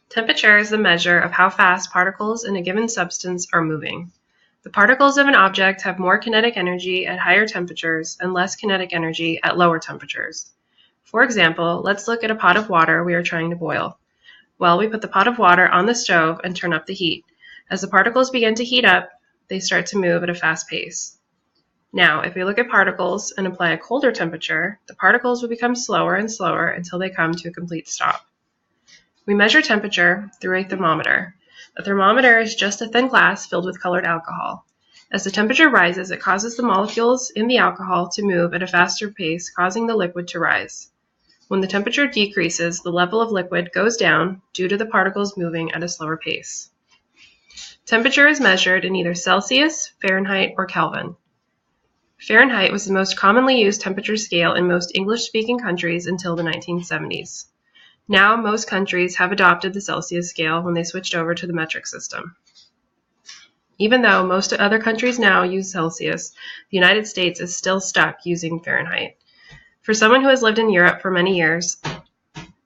Temperature is the measure of how fast particles in a given substance are moving. The particles of an object have more kinetic energy at higher temperatures and less kinetic energy at lower temperatures. For example, let's look at a pot of water we are trying to boil. Well, we put the pot of water on the stove and turn up the heat. As the particles begin to heat up, they start to move at a fast pace. Now, if we look at particles and apply a colder temperature, the particles will become slower and slower until they come to a complete stop. We measure temperature through a thermometer. A thermometer is just a thin glass filled with colored alcohol. As the temperature rises, it causes the molecules in the alcohol to move at a faster pace, causing the liquid to rise. When the temperature decreases, the level of liquid goes down due to the particles moving at a slower pace. Temperature is measured in either Celsius, Fahrenheit, or Kelvin. Fahrenheit was the most commonly used temperature scale in most English-speaking countries until the 1970s. Now, most countries have adopted the Celsius scale when they switched over to the metric system. Even though most other countries now use Celsius, the United States is still stuck using Fahrenheit. For someone who has lived in Europe for many years,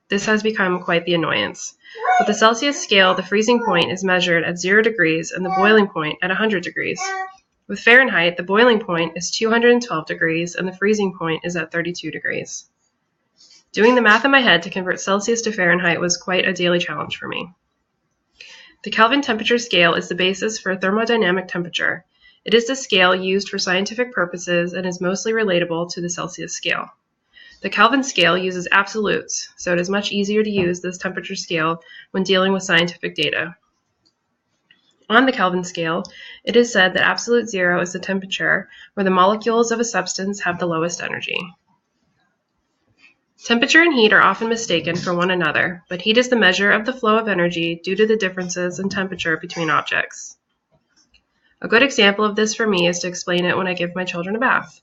this has become quite the annoyance. With the Celsius scale, the freezing point is measured at 0 degrees and the boiling point at 100 degrees. With Fahrenheit, the boiling point is 212 degrees and the freezing point is at 32 degrees. Doing the math in my head to convert Celsius to Fahrenheit was quite a daily challenge for me. The Kelvin temperature scale is the basis for thermodynamic temperature. It is the scale used for scientific purposes and is mostly relatable to the Celsius scale. The Kelvin scale uses absolutes, so it is much easier to use this temperature scale when dealing with scientific data. On the Kelvin scale, it is said that absolute zero is the temperature where the molecules of a substance have the lowest energy. Temperature and heat are often mistaken for one another, but heat is the measure of the flow of energy due to the differences in temperature between objects. A good example of this for me is to explain it when I give my children a bath.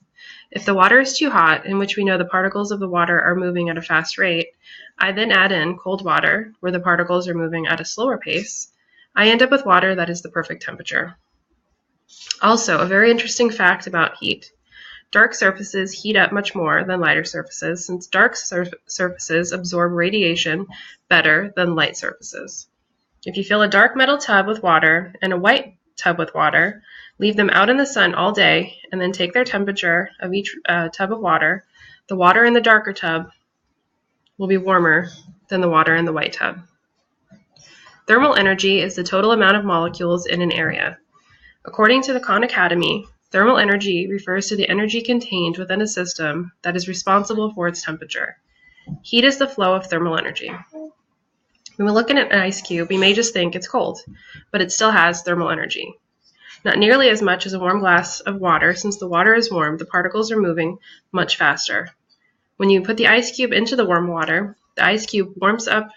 If the water is too hot, in which we know the particles of the water are moving at a fast rate, I then add in cold water, where the particles are moving at a slower pace. I end up with water that is the perfect temperature. Also, a very interesting fact about heat. Dark surfaces heat up much more than lighter surfaces, since dark surfaces absorb radiation better than light surfaces. If you fill a dark metal tub with water and a white tub with water, leave them out in the sun all day, and then take their temperature of each tub of water, the water in the darker tub will be warmer than the water in the white tub. Thermal energy is the total amount of molecules in an area. According to the Khan Academy, thermal energy refers to the energy contained within a system that is responsible for its temperature. Heat is the flow of thermal energy. When we look at an ice cube, we may just think it's cold, but it still has thermal energy. Not nearly as much as a warm glass of water. Since the water is warm, the particles are moving much faster. When you put the ice cube into the warm water, the ice cube warms up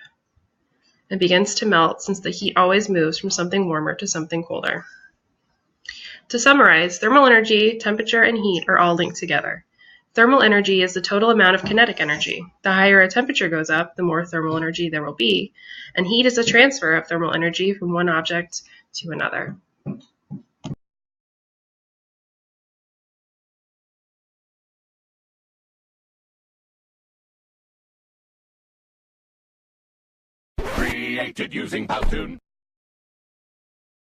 and begins to melt, since the heat always moves from something warmer to something colder. To summarize, thermal energy, temperature, and heat are all linked together. Thermal energy is the total amount of kinetic energy. The higher a temperature goes up, the more thermal energy there will be, and heat is a transfer of thermal energy from one object to another. Created using Powtoon.